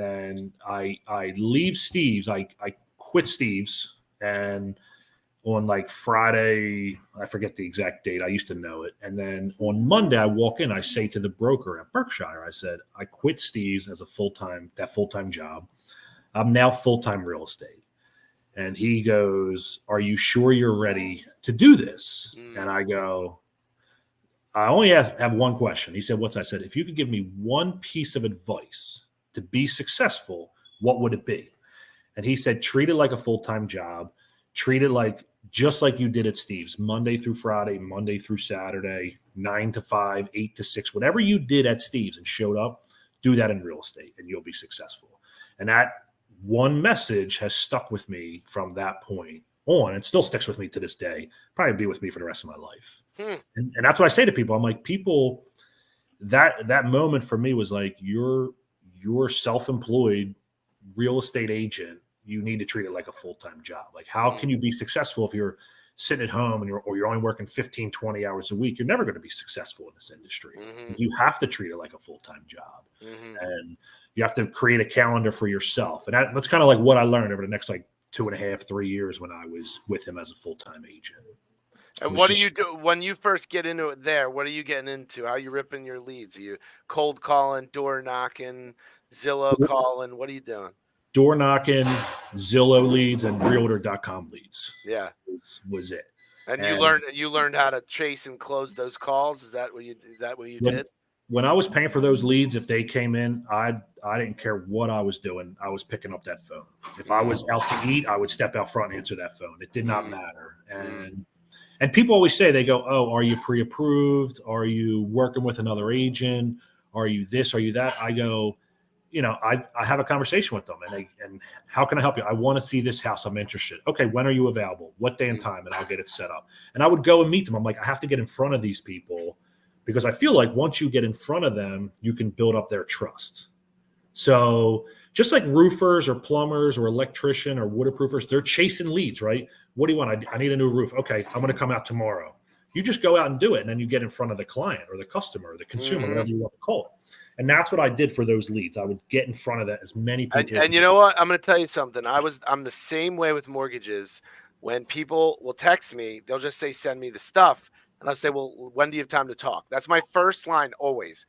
then I leave Steve's. I quit Steve's, and on like Friday, I forget the exact date. I used to know it. And then on Monday, I walk in. I say to the broker at Berkshire, I said, I quit Steve's as a full time job. I'm now full time real estate. And he goes, "Are you sure you're ready to do this?" And I go, "I only have one question." He said, "What's that?" I said, "If you could give me one piece of advice to be successful, what would it be?" And he said, "Treat it like a full time job. Treat it like just like you did at Steve's, Monday through Friday, Monday through Saturday, 9 to 5, 8 to 6, whatever you did at Steve's and showed up, do that in real estate and you'll be successful." And that one message has stuck with me from that point on. It still sticks with me to this day, probably be with me for the rest of my life. And that's what I say to people. I'm like, people, that moment for me was like, you're self-employed real estate agent. You need to treat it like a full-time job. Like, how can you be successful if you're sitting at home and you're only working 15, 20 hours a week? You're never going to be successful in this industry. You have to treat it like a full-time job. And you have to create a calendar for yourself. And that's kind of like what I learned over the next like 2.5, 3 years when I was with him as a full-time agent. And what do you do when you first get into it there? What are you getting into? How are you ripping your leads? Are you cold calling, door knocking, Zillow calling? What are you doing? Door knocking, Zillow leads, and Realtor.com leads. Yeah, was it. And you learned how to chase and close those calls. Is that what you did? When I was paying for those leads, if they came in, I didn't care what I was doing. I was picking up that phone. If I was out to eat, I would step out front and answer that phone. It did not matter. And people always say, they go, "Oh, are you pre-approved? Are you working with another agent? Are you this? Are you that?" I go, I have a conversation with them and how can I help you? I want to see this house. I'm interested. Okay. When are you available? What day and time? And I'll get it set up. And I would go and meet them. I'm like, I have to get in front of these people because I feel like once you get in front of them, you can build up their trust. So just like roofers or plumbers or electrician or waterproofers, they're chasing leads, right? What do you want? I need a new roof. Okay. I'm going to come out tomorrow. You just go out and do it. And then you get in front of the client or the customer or the consumer, whatever you want to call it. And that's what I did for those leads. I would get in front of that as many people. And you know what? I'm going to tell you something. I'm the same way with mortgages. When people will text me, they'll just say, "Send me the stuff." And I'll say, "Well, when do you have time to talk?" That's my first line always.